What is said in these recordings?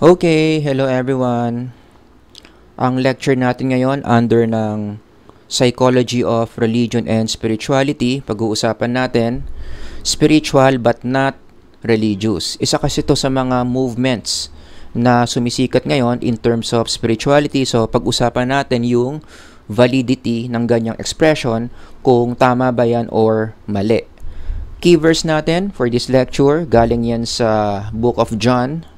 Okay, hello everyone. Ang lecture natin ngayon under ng Psychology of Religion and Spirituality. Pag-uusapan natin, spiritual but not religious. Isa kasi ito sa mga movements na sumisikat ngayon in terms of spirituality. So, pag-usapan natin yung validity ng ganyang expression, kung tama ba yan or mali. Key verse natin for this lecture, galing yan sa Book of John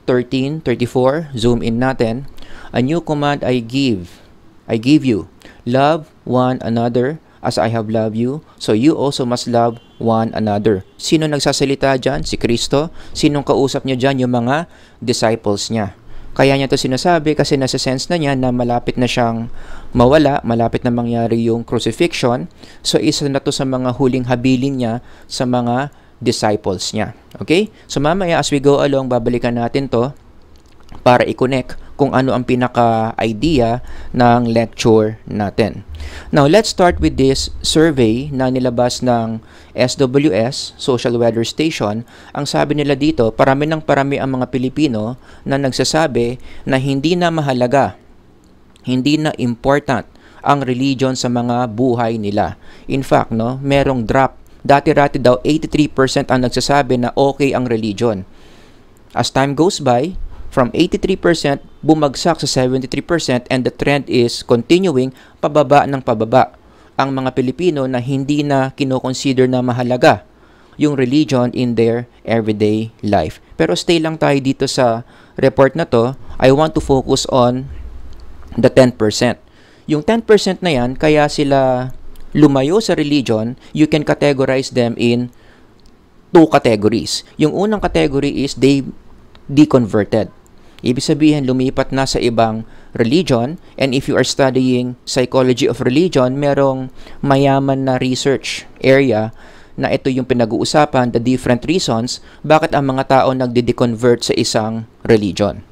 13:34, zoom in natin. A new command I give you, love one another as I have loved you, so you also must love one another. Sino nagsasalita dyan? Si Kristo. Sinong kausap niya dyan? Yung mga disciples niya. Kaya niya ito sinasabi kasi nasa sense na niya na malapit na siyang mawala, malapit na mangyari yung crucifixion. So isa na to sa mga huling habilin niya sa mga disciples niya. Okay? So mamaya as we go along, babalikan natin to para i-connect kung ano ang pinaka-idea ng lecture natin. Now, let's start with this survey na nilabas ng SWS, Social Weather Station. Ang sabi nila dito, parami ng parami ang mga Pilipino na nagsasabi na hindi na mahalaga, hindi na important ang religion sa mga buhay nila. In fact, merong drop. Dati-rati daw 83% ang nagsasabi na okay ang religion. As time goes by, from 83% bumagsak sa 73% and the trend is continuing pababa ng pababa. Ang mga Pilipino na hindi na kino-consider na mahalaga yung religion in their everyday life. Pero stay lang tayo dito sa report na to. I want to focus on the 10%. Yung 10% na yan, kaya sila lumayo sa religion, you can categorize them in two categories. Yung unang category is they deconverted. Ibig sabihin, lumipat na sa ibang religion. And if you are studying psychology of religion, merong mayaman na research area na ito yung pinag-uusapan, the different reasons bakit ang mga tao nagde-deconvert sa isang religion.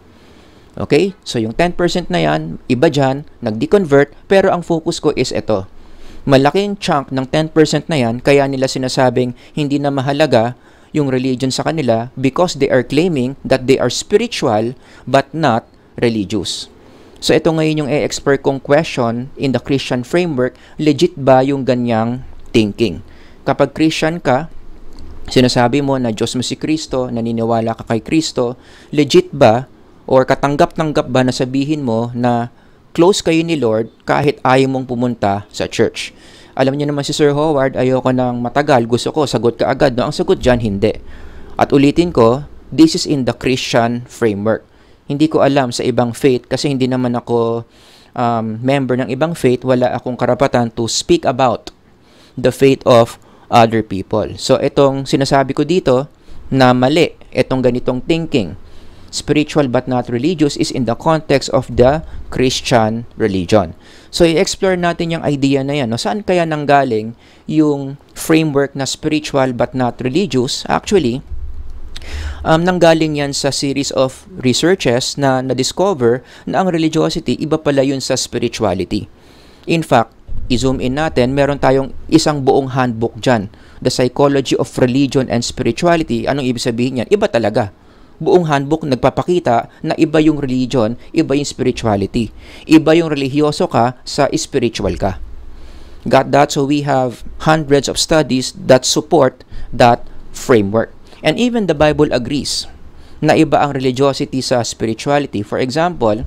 Okay? So yung 10% na yan, iba dyan, nag-deconvert, pero ang focus ko is ito. Malaking chunk ng 10% na yan, kaya nila sinasabing hindi na mahalaga yung religion sa kanila because they are claiming that they are spiritual but not religious. So ito ngayon yung i-expert kong question in the Christian framework, legit ba yung ganyang thinking? Kapag Christian ka, sinasabi mo na Diyos mo si Kristo, naniniwala ka kay Kristo, legit ba or katanggap-tanggap ba na sabihin mo na close kayo ni Lord kahit ayaw mong pumunta sa church? Alam niyo naman si Sir Howard, ayoko nang matagal, gusto ko sagot ka agad. No? Ang sagot dyan, hindi. At ulitin ko, this is in the Christian framework. Hindi ko alam sa ibang faith kasi hindi naman ako member ng ibang faith, wala akong karapatan to speak about the faith of other people. So itong sinasabi ko dito na mali, itong ganitong thinking, spiritual but not religious, is in the context of the Christian religion. So, i-explore natin yung idea na yan. Saan kaya nanggaling yung framework na spiritual but not religious? Actually, nanggaling yan sa series of researches na na-discover na ang religiosity, iba pala yun sa spirituality. In fact, i-zoom in natin, meron tayong isang buong handbook dyan. The Psychology of Religion and Spirituality. Anong ibig sabihin yan? Iba talaga. Buong handbook nagpapakita na iba yung religion, iba yung spirituality. Iba yung religyoso ka sa spiritual ka. Got that? So we have hundreds of studies that support that framework. And even the Bible agrees na iba ang religiosity sa spirituality. For example,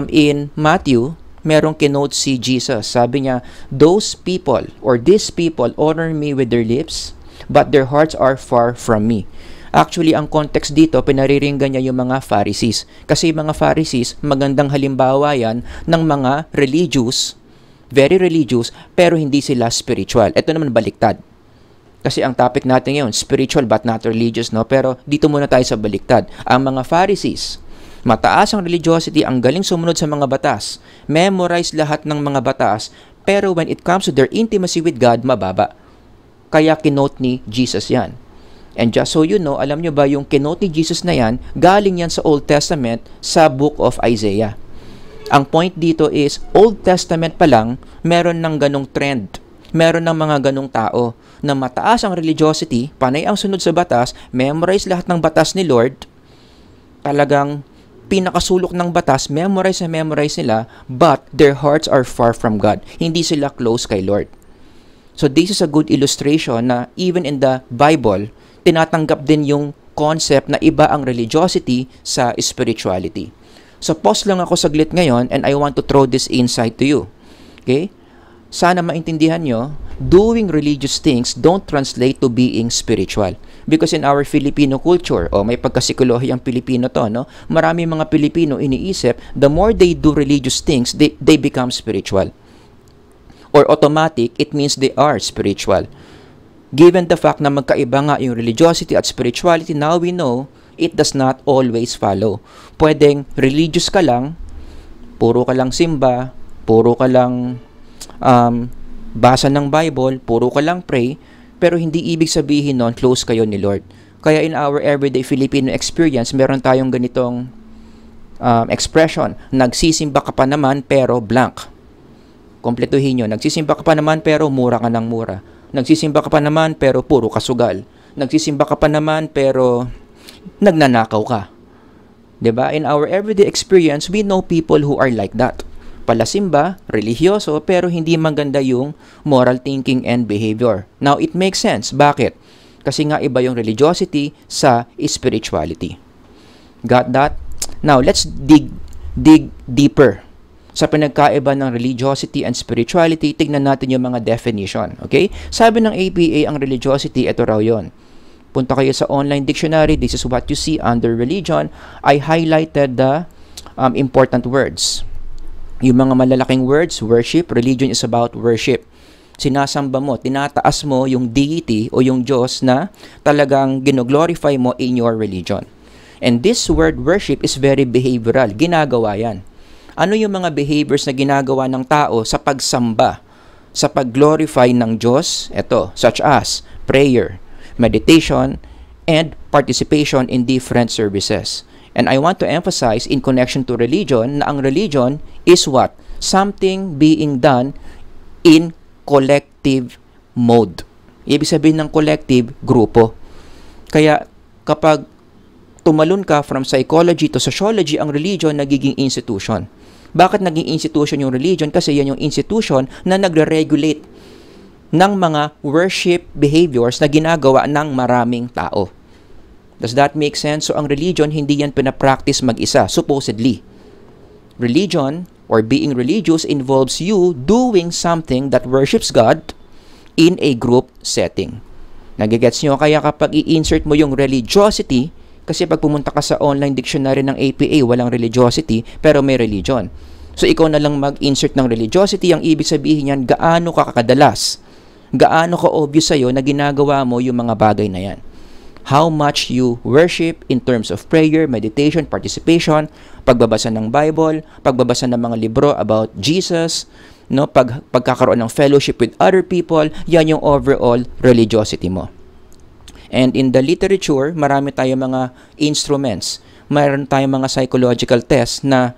in Matthew, merong kinote si Jesus. Sabi niya, those people or these people honor me with their lips, but their hearts are far from me. Actually, ang context dito, pinariringgan niya yung mga Pharisees. Kasi yung mga Pharisees, magandang halimbawa yan ng mga religious, very religious, pero hindi sila spiritual. Ito naman baliktad. Kasi ang topic natin ngayon, spiritual but not religious, no? Pero dito muna tayo sa baliktad. Ang mga Pharisees, mataas ang religiosity, ang galing sumunod sa mga batas, memorize lahat ng mga batas, pero when it comes to their intimacy with God, mababa. Kaya kinote ni Jesus yan. And just so you know, alam nyo ba yung kinote ni Jesus na yan, galing yan sa Old Testament sa Book of Isaiah. Ang point dito is, Old Testament pa lang, meron ng ganong trend. Meron ng mga ganong tao na mataas ang religiosity, panay ang sunod sa batas, memorize lahat ng batas ni Lord, talagang pinakasulok ng batas, memorize na memorize nila, but their hearts are far from God. Hindi sila close kay Lord. So this is a good illustration na even in the Bible, tinatanggap din yung concept na iba ang religiosity sa spirituality. So pause lang ako saglit ngayon and I want to throw this insight to you. Okay? Sana maintindihan nyo, doing religious things don't translate to being spiritual. Because in our Filipino culture, may pagkasikolohyang Pilipino to, no? Marami mga Pilipino iniisip, the more they do religious things, they become spiritual. Or automatic, it means they are spiritual. Given the fact na magkaiba nga yung religiosity at spirituality, now we know, it does not always follow. Pwedeng religious ka lang, puro ka lang simba, puro ka lang basa ng Bible, puro ka lang pray, pero hindi ibig sabihin nun close kayo ni Lord. Kaya in our everyday Filipino experience, meron tayong ganitong expression, nagsisimba ka pa naman pero blank. Kompletuhin nyo, nagsisimba ka pa naman pero mura ka ng mura. Nagsisimba ka pa naman pero puro kasugal. Nagsisimba ka pa naman pero nagnanakaw ka. 'Di ba? In our everyday experience, we know people who are like that. Palasimba, religyoso, pero hindi maganda yung moral thinking and behavior. Now, it makes sense. Bakit? Kasi nga iba yung religiosity sa spirituality. Got that? Now, let's dig deeper. Sa pinagkaiba ng religiosity and spirituality, tignan natin yung mga definition. Okay? Sabi ng APA, ang religiosity, ito raw yun. Punta kayo sa online dictionary. This is what you see under religion. I highlighted the important words. Yung mga malalaking words, worship, religion is about worship. Sinasamba mo, tinataas mo yung deity o yung Diyos na talagang ginoglorify mo in your religion. And this word worship is very behavioral. Ginagawa yan. Ano yung mga behaviors na ginagawa ng tao sa pagsamba, sa pag-glorify ng Diyos? Ito, such as prayer, meditation, and participation in different services. And I want to emphasize in connection to religion na ang religion is what? Something being done in collective mode. Ibig sabihin ng collective, grupo. Kaya kapag tumalon ka from psychology to sociology, ang religion nagiging institution. Bakit naging institution yung religion? Kasi yan yung institution na nagre-regulate ng mga worship behaviors na ginagawa ng maraming tao. Does that make sense? So, ang religion, hindi yan pinapractice mag-isa, supposedly. Religion, or being religious, involves you doing something that worships God in a group setting. Nagigets nyo? Kaya kapag i-insert mo yung religiosity, kasi pag pumunta ka sa online dictionary ng APA, walang religiosity, pero may religion. So, ikaw na lang mag-insert ng religiosity, ang ibig sabihin yan, gaano ka kadalas, gaano ka obvious sa'yo na ginagawa mo yung mga bagay na yan. How much you worship in terms of prayer, meditation, participation, pagbabasa ng Bible, pagbabasa ng mga libro about Jesus, no, pagkakaroon ng fellowship with other people, yan yung overall religiosity mo. And in the literature, marami tayong mga instruments. Mayroon tayong mga psychological tests na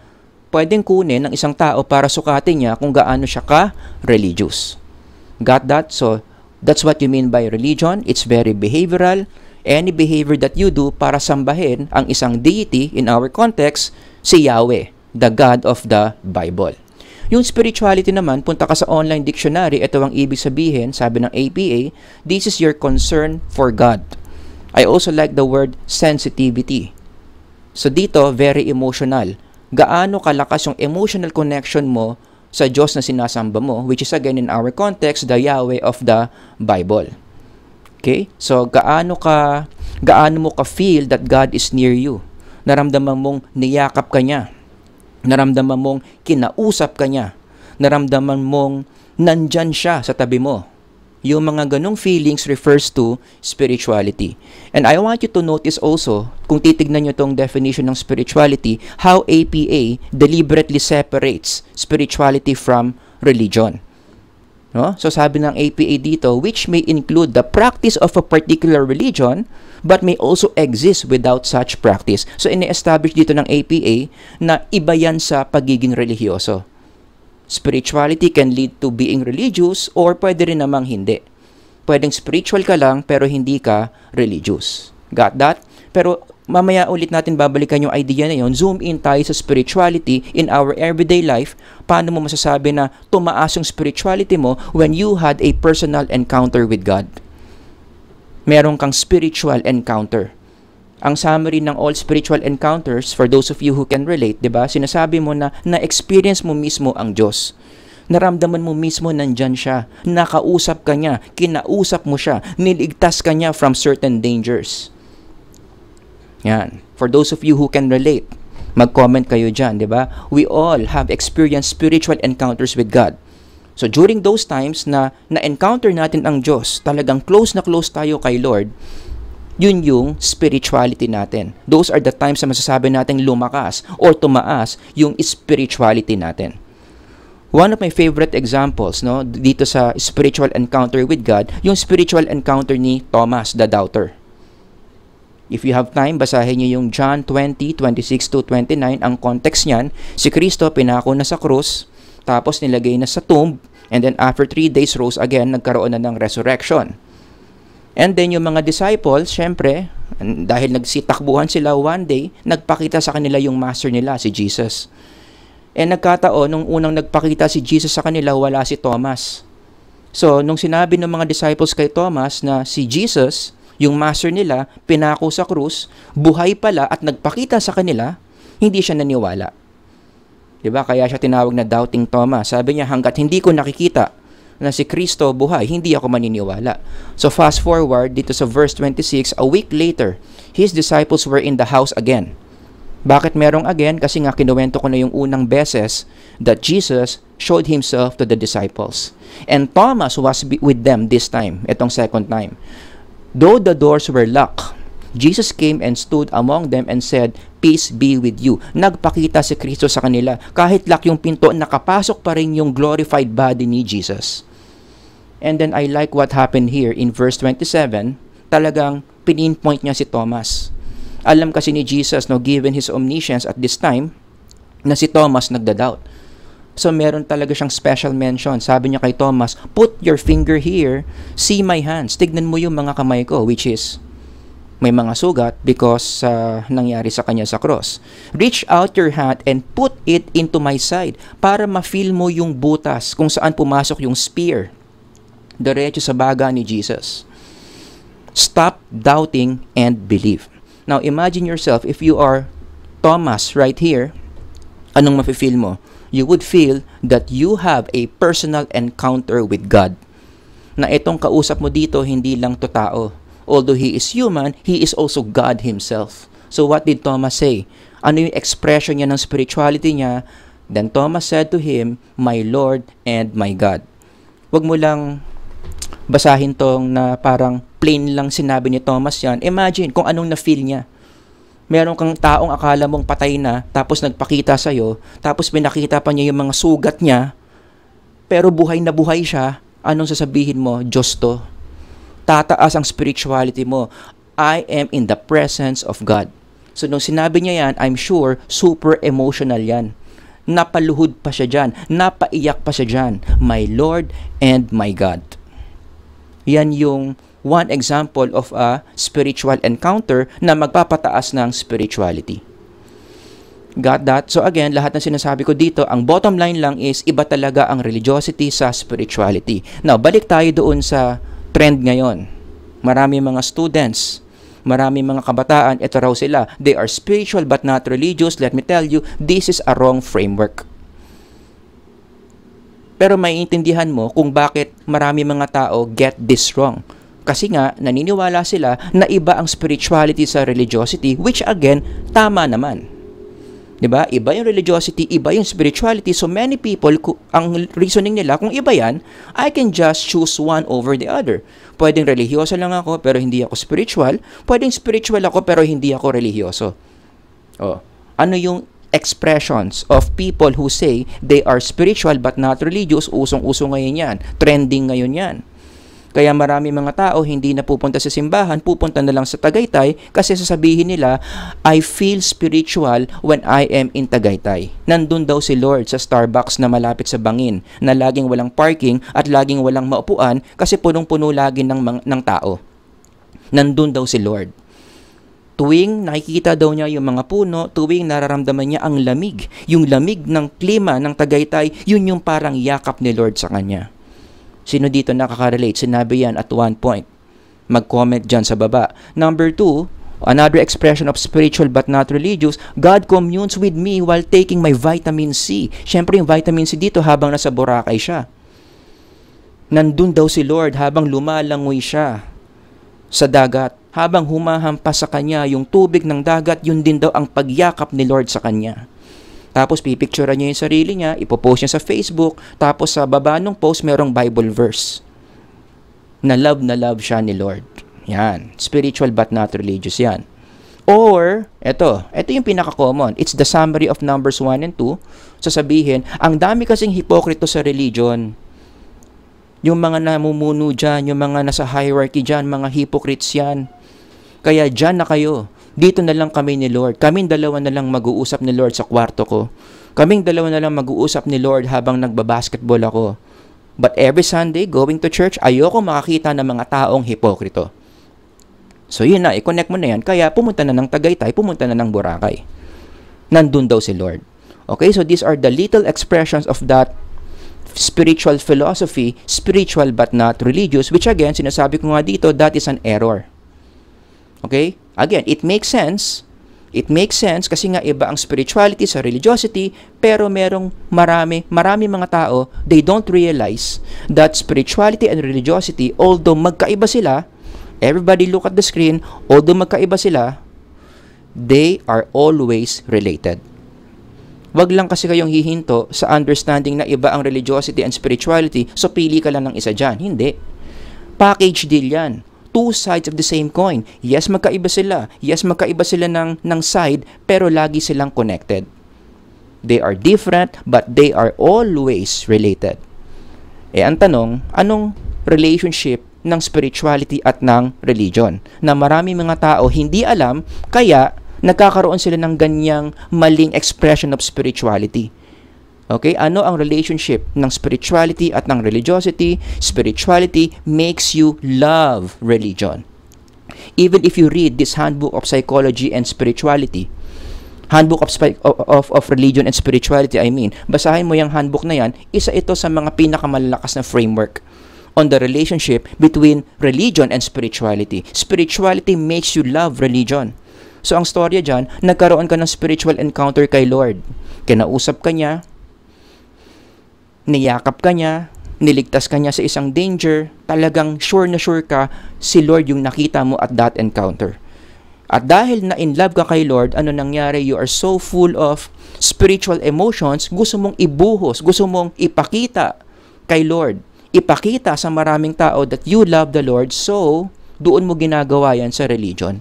pwedeng kunin ng isang tao para sukatin niya kung gaano siya ka-religious. Got that? So, that's what you mean by religion. It's very behavioral. Any behavior that you do para sambahin ang isang deity, in our context, si Yahweh, the God of the Bible. Yung spirituality naman, punta ka sa online dictionary, ito ang ibig sabihin, sabi ng APA, this is your concern for God. I also like the word sensitivity. So dito, very emotional. Gaano kalakas yung emotional connection mo sa Diyos na sinasamba mo, which is again in our context, the Yahweh of the Bible. Okay? So, gaano mo ka-feel that God is near you? Naramdaman mong niyakap ka niya. Naramdaman mong kinausap ka niya. Naramdaman mong nandyan siya sa tabi mo. Yung mga ganong feelings refers to spirituality. And I want you to notice also, kung titignan nyo itong definition ng spirituality, how APA deliberately separates spirituality from religion. No? So sabi ng APA dito, which may include the practice of a particular religion, but may also exist without such practice. So ini-establish dito ng APA na iba yan sa pagiging religyoso. Spirituality can lead to being religious or pwede rin namang hindi. Pwedeng spiritual ka lang pero hindi ka religious. Got that? Pero mamaya ulit natin babalikan yung idea na yun. Zoom in tayo sa spirituality in our everyday life. Paano mo masasabi na tumaas yung spirituality mo when you had a personal encounter with God? Meron kang spiritual encounter. Ang summary ng all spiritual encounters, for those of you who can relate, diba? Sinasabi mo na na-experience mo mismo ang Diyos. Naramdaman mo mismo nandyan siya. Nakausap ka niya. Kinausap mo siya. Niligtas ka niya from certain dangers. Yan. For those of you who can relate, mag-comment kayo dyan, di ba? We all have experienced spiritual encounters with God. So during those times na na-encounter natin ang Diyos, talagang close na close tayo kay Lord, yun yung spirituality natin. Those are the times na masasabi natin lumakas or tumaas yung spirituality natin. One of my favorite examples, no, dito sa spiritual encounter with God, yung spiritual encounter ni Thomas the Doubter. If you have time, basahin niyo yung John 20:26-29. Ang context niyan, si Kristo pinako na sa krus, tapos nilagay na sa tomb, and then after 3 days rose again, nagkaroon na ng resurrection. And then yung mga disciples, syempre, dahil nagsitakbuhan sila one day, nagpakita sa kanila yung master nila, si Jesus. And nagkataon, nung unang nagpakita si Jesus sa kanila, wala si Thomas. So, nung sinabi ng mga disciples kay Thomas na si Jesus, yung master nila, pinako sa krus, buhay pala at nagpakita sa kanila, hindi siya naniwala. Diba? Kaya siya tinawag na Doubting Thomas. Sabi niya, hanggat hindi ko nakikita na si Kristo buhay, hindi ako maniniwala. So fast forward dito sa verse 26, a week later, his disciples were in the house again. Bakit merong again? Kasi nga kinuwento ko na yung unang beses that Jesus showed himself to the disciples. And Thomas was with them this time, itong second time. Though the doors were locked, Jesus came and stood among them and said, "Peace be with you." Nagpakita si Kristo sa kanila. Kahit lock yung pinto, nakapasok pa rin yung glorified body ni Jesus. And then I like what happened here in verse 27. Talagang pinpoint niya si Thomas. Alam kasi ni Jesus, no, given his omniscience at this time, na si Thomas nagda-doubt. So meron talaga siyang special mention. Sabi niya kay Thomas, "Put your finger here, see my hands." Tignan mo yung mga kamay ko, which is may mga sugat because nangyari sa kanya sa cross. "Reach out your hand and put it into my side," para ma-feel mo yung butas kung saan pumasok yung spear. Diretso sa baga ni Jesus. Stop doubting and believe. Now imagine yourself, if you are Thomas right here, anong mafe-feel mo? You would feel that you have a personal encounter with God. Na itong kausap mo dito, hindi lang to tao. Although he is human, he is also God himself. So what did Thomas say? Ano yung expression niya ng spirituality niya? Then Thomas said to him, "My Lord and my God." Wag mo lang basahin tong na parang plain lang sinabi ni Thomas yan. Imagine kung anong na-feel niya. Meron kang taong akala mong patay na, tapos nagpakita sa'yo, tapos pinakita pa niya yung mga sugat niya, pero buhay na buhay siya, anong sasabihin mo? Diyos to. Tataas ang spirituality mo. I am in the presence of God. So nung sinabi niya yan, I'm sure, super emotional yan. Napaluhod pa siya dyan. Napaiyak pa siya dyan. My Lord and my God. Yan yung one example of a spiritual encounter na magpapataas ng spirituality. Got that? So again, lahat ng sinasabi ko dito, ang bottom line lang is iba talaga ang religiosity sa spirituality. Now, balik tayo doon sa trend ngayon. Marami mga students, marami mga kabataan, ito raw sila. They are spiritual but not religious. Let me tell you, this is a wrong framework. Pero maiintindihan mo kung bakit marami mga tao get this wrong. Kasi nga, naniniwala sila na iba ang spirituality sa religiosity, which again, tama naman. Diba? Iba yung religiosity, iba yung spirituality. So many people, ang reasoning nila, kung iba yan, I can just choose one over the other. Pwedeng religyoso lang ako, pero hindi ako spiritual. Pwedeng spiritual ako, pero hindi ako religyoso. Oh. Ano yung expressions of people who say they are spiritual but not religious? Usong-uso ngayon yan. Trending ngayon yan. Kaya marami mga tao hindi na pupunta sa simbahan, pupunta na lang sa Tagaytay kasi sasabihin nila, I feel spiritual when I am in Tagaytay. Nandun daw si Lord sa Starbucks na malapit sa bangin, na laging walang parking at laging walang maupuan kasi punong-puno lagi ng tao. Nandun daw si Lord. Tuwing nakikita daw niya yung mga puno, tuwing nararamdaman niya ang lamig, yung lamig ng klima ng Tagaytay, yun yung parang yakap ni Lord sa kanya. Sino dito nakaka-relate? Sinabi yan at one point. Mag-comment dyan sa baba. Number 2, another expression of spiritual but not religious, God communes with me while taking my vitamin C. Siyempre yung vitamin C dito habang nasa Boracay siya. Nandun daw si Lord habang lumalangoy siya sa dagat. Habang humahampas sa kanya yung tubig ng dagat, yun din daw ang pagyakap ni Lord sa kanya. Tapos pipicturean niya yung sarili niya, ipopost niya sa Facebook, tapos sa baba ng post merong Bible verse. Na love siya ni Lord. Yan. Spiritual but not religious yan. Or, ito yung pinaka-common. It's the summary of Numbers 1 and 2. Sasabihin, ang dami kasing hipokrito sa religion. Yung mga namumuno dyan, yung mga nasa hierarchy dyan, mga hypocrites yan. Kaya dyan na kayo. Dito na lang kami ni Lord. Kaming dalawa na lang mag-uusap ni Lord sa kwarto ko. Kaming dalawa na lang mag-uusap ni Lord habang nagbabasketball ako. But every Sunday, going to church, ayoko makakita ng mga taong hipokrito. So yun na, i-connect mo na yan. Kaya pumunta na ng Tagaytay, pumunta na ng Boracay. Nandun daw si Lord. Okay, so these are the little expressions of that spiritual philosophy, spiritual but not religious, which again, sinasabi ko nga dito, that is an error. Okay? Again, it makes sense. It makes sense kasi nga iba ang spirituality sa religiosity, pero marami mga tao, they don't realize that spirituality and religiosity, although magkaiba sila, everybody look at the screen, although magkaiba sila, they are always related. Wag lang kasi kayong hihinto sa understanding na iba ang religiosity and spirituality, so pili ka lang ng isa dyan. Hindi. Package deal yan. Two sides of the same coin. Yes, magkaiba sila. Yes, magkaiba sila ng side, pero lagi silang connected. They are different, but they are always related. Ang tanong, anong relationship ng spirituality at ng religion? Na marami mga tao hindi alam, kaya nagkakaroon sila ng ganyang maling expression of spirituality. Okay, ano ang relationship ng spirituality at ng religiosity? Spirituality makes you love religion. Even if you read this Handbook of Psychology and Spirituality, Handbook of Religion and Spirituality, basahin mo yung handbook na yan, isa ito sa mga pinakamalalakas na framework on the relationship between religion and spirituality. Spirituality makes you love religion. So ang storya dyan, nagkaroon ka ng spiritual encounter kay Lord. Kinausap ka niya, niyakap ka niya, niligtas ka niya sa isang danger, talagang sure na sure ka, si Lord yung nakita mo at that encounter. At dahil na in love ka kay Lord, ano nangyari? You are so full of spiritual emotions, gusto mong ibuhos, gusto mong ipakita kay Lord. Ipakita sa maraming tao that you love the Lord, so doon mo ginagawa yan sa religion.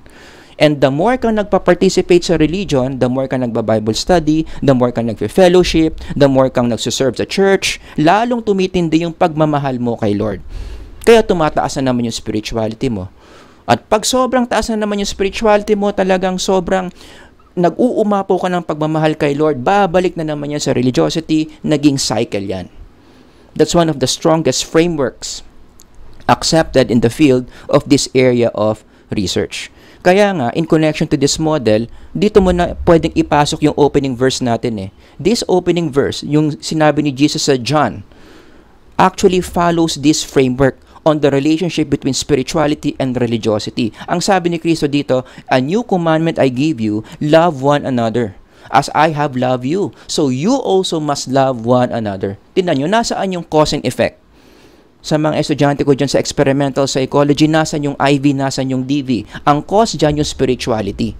And the more kang nagpa-participate sa religion, the more kang nagba-Bible study, the more kang nagfe-fellowship, the more kang nagsuserve sa church, lalong tumitindi yung pagmamahal mo kay Lord. Kaya tumataas na naman yung spirituality mo. At pag sobrang taas na naman yung spirituality mo, talagang sobrang nag-uumapaw ka ng pagmamahal kay Lord, babalik na naman yan sa religiosity, naging cycle yan. That's one of the strongest frameworks accepted in the field of this area of research. Kaya nga, in connection to this model, dito mo na pwedeng ipasok yung opening verse natin. This opening verse, yung sinabi ni Jesus sa John, actually follows this framework on the relationship between spirituality and religiosity. Ang sabi ni Kristo dito, a new commandment I give you, love one another. As I have loved you, so you also must love one another. Tingnan nyo, nasaan yung cause and effect? Sa mga estudyante ko dyan sa experimental psychology, nasan yung IV, nasan yung DV? Ang cause dyan yung spirituality.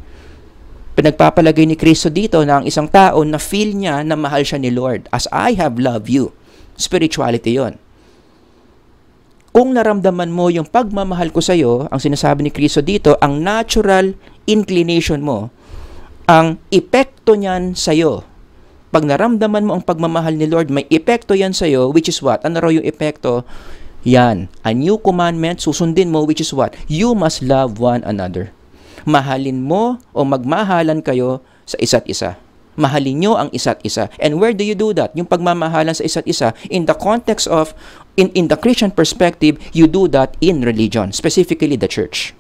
Pinagpapalagay ni Kristo dito na ang isang tao na feel niya na mahal siya ni Lord. As I have loved you. Spirituality yon. Kung naramdaman mo yung pagmamahal ko sa'yo, ang sinasabi ni Kristo dito, ang natural inclination mo, ang epekto niyan sa'yo. Pag naramdaman mo ang pagmamahal ni Lord, may epekto yan sa'yo, which is what? Ano raw yung epekto? Yan. A new commandment, susundin mo, which is what? You must love one another. Mahalin mo o magmahalan kayo sa isa't isa. Mahalin nyo ang isa't isa. And where do you do that? Yung pagmamahalan sa isa't isa, in the context of, in the Christian perspective, you do that in religion, specifically the church.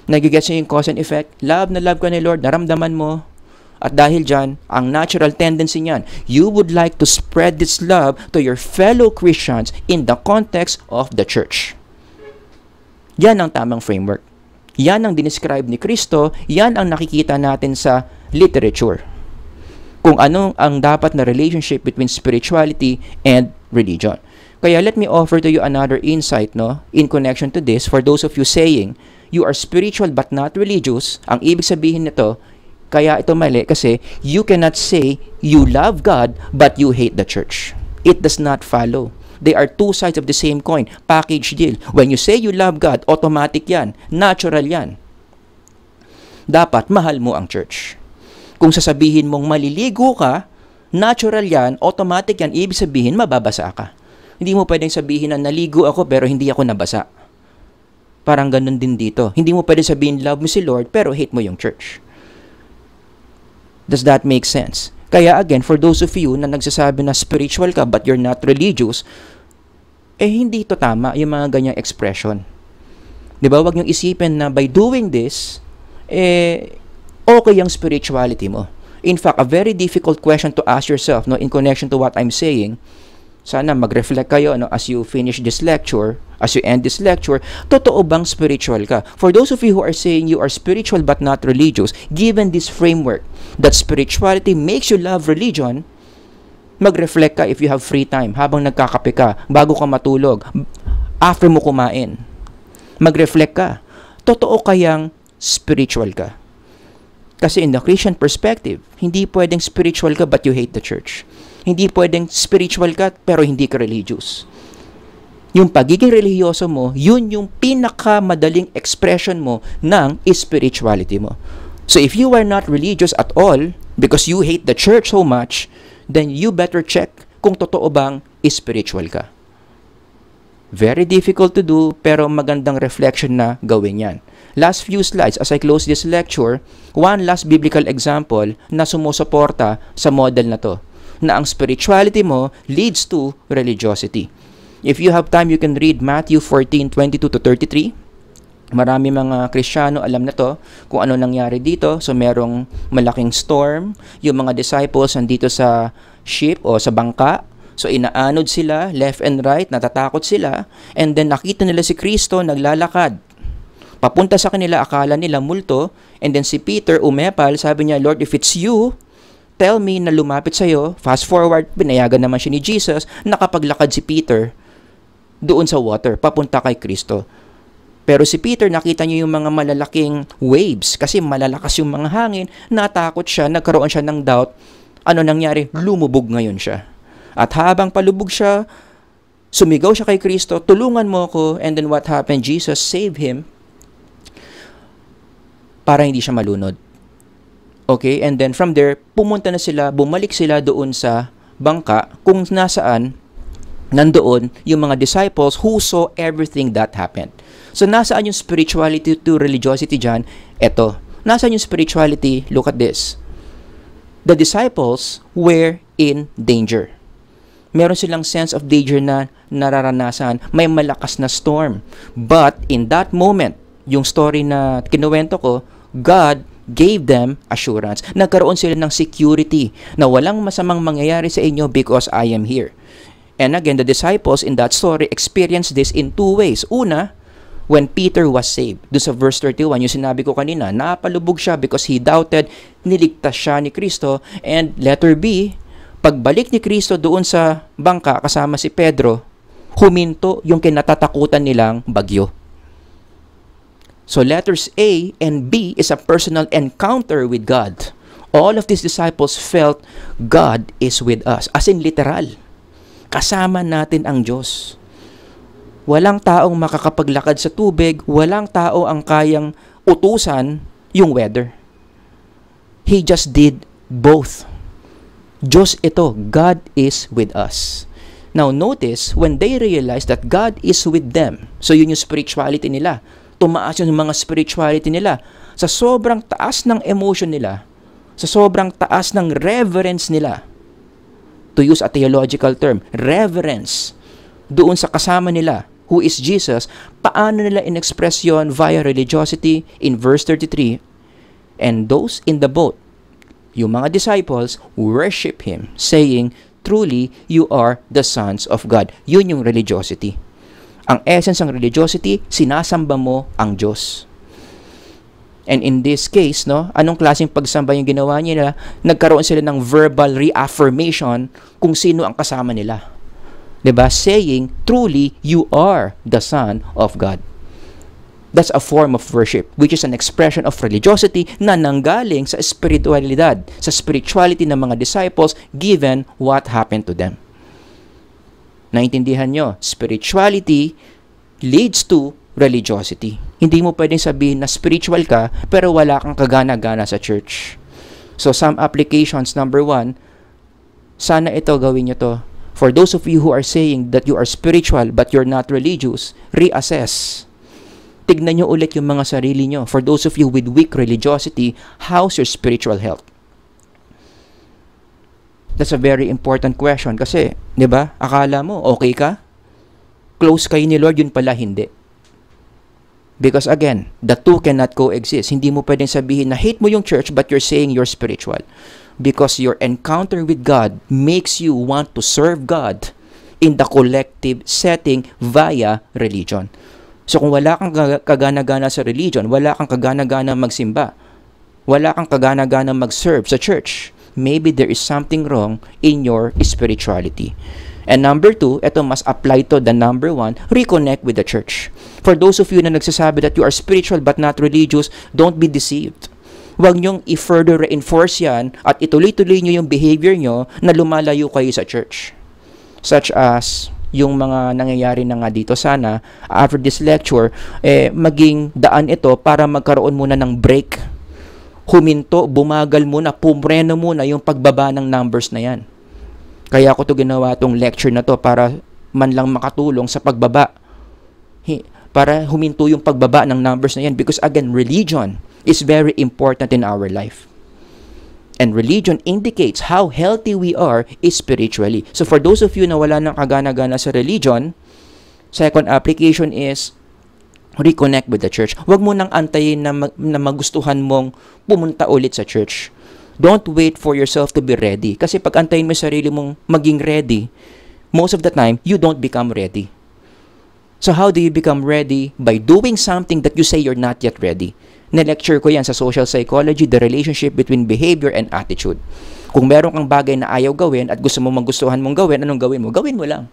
Nagigets niyo yung cause and effect? Love na love ka ni Lord, naramdaman mo. At dahil dyan, ang natural tendency niyan, you would like to spread this love to your fellow Christians in the context of the church. Yan ang tamang framework. Yan ang dinescribe ni Kristo, yan ang nakikita natin sa literature. Kung ano ang dapat na relationship between spirituality and religion. Kaya let me offer to you another insight, no, in connection to this. For those of you saying, you are spiritual but not religious, ang ibig sabihin nito, kaya ito mali kasi you cannot say you love God but you hate the church. It does not follow. They are two sides of the same coin, package deal. When you say you love God, automatic yan, natural yan. Dapat mahal mo ang church. Kung sasabihin mong maliligo ka, natural yan, automatic yan, ibig sabihin mababasa ka. Hindi mo pwedeng sabihin na naligo ako pero hindi ako nabasa. Parang ganun din dito. Hindi mo pwedeng sabihin love mo si Lord pero hate mo yung church. Does that make sense? Kaya again, for those of you na nagsasabi na spiritual ka but you're not religious, hindi ito tama yung mga ganyang expression. Diba? Huwag niyong isipin na by doing this, okay ang spirituality mo. In fact, a very difficult question to ask yourself, no, in connection to what I'm saying, sana mag-reflect kayo, no, as you finish this lecture, as you end this lecture, totoo bang spiritual ka? For those of you who are saying you are spiritual but not religious, given this framework that spirituality makes you love religion, mag-reflect ka if you have free time, habang nagkakape ka, bago ka matulog, after mo kumain. Mag-reflect ka. Totoo kayang spiritual ka? Kasi in the Christian perspective, hindi pwedeng spiritual ka but you hate the church. Hindi pwedeng spiritual ka pero hindi ka religious. Yung pagiging religyoso mo, yun yung pinakamadaling expression mo ng spirituality mo. So if you are not religious at all because you hate the church so much, then you better check kung totoo bang spiritual ka. Very difficult to do pero magandang reflection na gawin yan. Last few slides as I close this lecture, one last biblical example na sumusuporta sa model na to, na ang spirituality mo leads to religiosity. If you have time, you can read Matthew 14:22-33. Marami mga Kristiyano alam na to kung ano nangyari dito. So merong malaking storm, yung mga disciples nandito sa ship o sa bangka. So inaanod sila left and right, natatakot sila, and then nakita nila si Kristo naglalakad papunta sa kanila, akala nila multo, and then si Peter umepal, sabi niya, Lord, if it's you, tell me na lumapit sa'yo. Fast forward, pinayagan naman siya ni Jesus, nakapaglakad si Peter doon sa water, papunta kay Kristo. Pero si Peter, nakita niyo yung mga malalaking waves, kasi malalakas yung mga hangin, natakot siya, nagkaroon siya ng doubt. Ano nangyari? Lumubog ngayon siya. At habang palubog siya, sumigaw siya kay Kristo, tulungan mo ako, and then what happened? Jesus saved him para hindi siya malunod. Okay, and then from there, pumunta na sila, bumalik sila doon sa bangka kung nasaan nandoon yung mga disciples who saw everything that happened. So, nasaan yung spirituality to religiosity dyan? Eto. Nasaan yung spirituality? Look at this. The disciples were in danger. Meron silang sense of danger na nararanasan. May malakas na storm. But in that moment, yung story na kinuwento ko, God gave them assurance. Nagkaroon sila ng security na walang masamang mangyayari sa inyo because I am here. And again, the disciples in that story experienced this in two ways. Una, when Peter was saved. Doon sa verse 31, yung sinabi ko kanina, napalubog siya because he doubted, niligtas siya ni Kristo. And letter B, pagbalik ni Kristo doon sa bangka kasama si Pedro, huminto yung kinatatakutan nilang bagyo. So letters A and B is a personal encounter with God. All of these disciples felt God is with us. As in literal. Kasama natin ang Diyos. Walang taong makakapaglakad sa tubig. Walang tao ang kayang utusan yung weather. He just did both. Diyos ito. God is with us. Now notice, when they realized that God is with them, so yun yung spirituality nila, tumaas yung mga spirituality nila. Sa sobrang taas ng emotion nila, sa sobrang taas ng reverence nila, to use a theological term, reverence, doon sa kasama nila, who is Jesus, paano nila in-express yon via religiosity in verse 33? And those in the boat, yung mga disciples, worship Him, saying, truly, you are the sons of God. Yun yung religiosity. Ang essence ng religiosity, sinasamba mo ang Diyos. And in this case, no, anong klaseng pagsamba yung ginawa nila? Nagkaroon sila ng verbal reaffirmation kung sino ang kasama nila. 'Di ba? Saying, truly, you are the Son of God. That's a form of worship, which is an expression of religiosity na nanggaling sa spiritualidad, sa spirituality ng mga disciples given what happened to them. Naintindihan nyo? Spirituality leads to religiosity. Hindi mo pwedeng sabihin na spiritual ka pero wala kang kagana-gana sa church. So some applications, number 1, sana ito gawin nyo to. For those of you who are saying that you are spiritual but you're not religious, reassess. Tignan nyo ulit yung mga sarili nyo. For those of you with weak religiosity, how's your spiritual health? That's a very important question kasi, di ba, akala mo, okay ka? Close kayo ni Lord, yun pala hindi. Because again, the two cannot coexist. Hindi mo pwedeng sabihin na hate mo yung church but you're saying you're spiritual. Because your encounter with God makes you want to serve God in the collective setting via religion. So kung wala kang kagana-gana sa religion, wala kang kagana-gana magsimba, wala kang kagana-gana mag-serve sa church, maybe there is something wrong in your spirituality. And number 2, ito mas apply to the number 1, reconnect with the church. For those of you na nagsasabi that you are spiritual but not religious, don't be deceived. Huwag niyong i-further reinforce yan at ituloy-tuloy niyo yung behavior niyo na lumalayo kayo sa church. Such as yung mga nangyayari na nga dito, sana after this lecture, maging daan ito para magkaroon muna ng break. Huminto, bumagal muna, pumreno muna yung pagbaba ng numbers na yan. Kaya ako to ginawa tong lecture na to para man lang makatulong sa pagbaba. Para huminto yung pagbaba ng numbers na yan. Because again, religion is very important in our life. And religion indicates how healthy we are spiritually. So for those of you na wala ng kagana-gana sa religion, second application is reconnect with the church. Huwag mo nang antayin na magustuhan mong pumunta ulit sa church. Don't wait for yourself to be ready. Kasi pag antayin mo sarili mong maging ready, most of the time, you don't become ready. So how do you become ready? By doing something that you say you're not yet ready. Na-lecture ko yan sa social psychology, the relationship between behavior and attitude. Kung meron kang bagay na ayaw gawin at gusto mo magustuhan mong gawin, anong gawin mo? Gawin mo lang.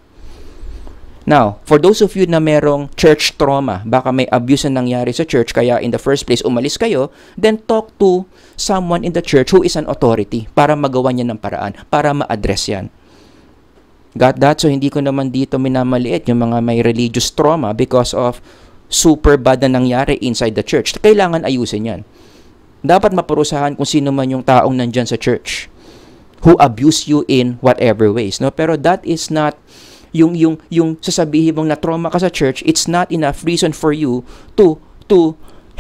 Now, for those of you na merong church trauma, baka may abuse na nangyari sa church, kaya in the first place umalis kayo, then talk to someone in the church who is an authority para magawa niya ng paraan, para ma-address yan. Got that? So, hindi ko naman dito minamaliit yung mga may religious trauma because of super bad na nangyari inside the church. Kailangan ayusin yan. Dapat maparusahan kung sino man yung taong nandyan sa church who abuse you in whatever ways. No? Pero that is not yung sasabihin mong na trauma ka sa church, it's not enough reason for you to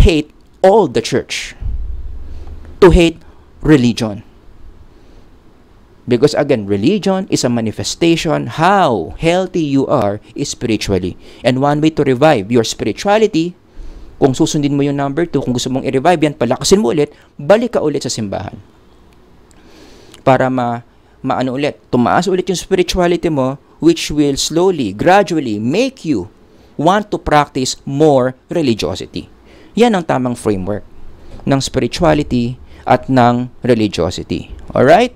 hate all the church. To hate religion. Because again, religion is a manifestation how healthy you are spiritually. And one way to revive your spirituality, kung susundin mo yung number 2, kung gusto mong i-revive yan, palakasin mo ulit, balik ka ulit sa simbahan. Para maano ulit, tumaas ulit yung spirituality mo, which will slowly, gradually make you want to practice more religiosity. Yan ang tamang framework ng spirituality at ng religiosity. Alright?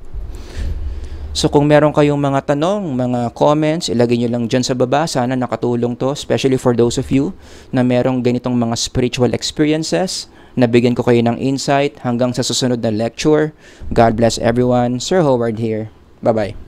So kung meron kayong mga tanong, mga comments, ilagay nyo lang dyan sa baba. Sana nakatulong to, especially for those of you na merong ganitong mga spiritual experiences. Nabigyan ko kayo ng insight hanggang sa susunod na lecture. God bless everyone. Sir Howard here. Bye-bye.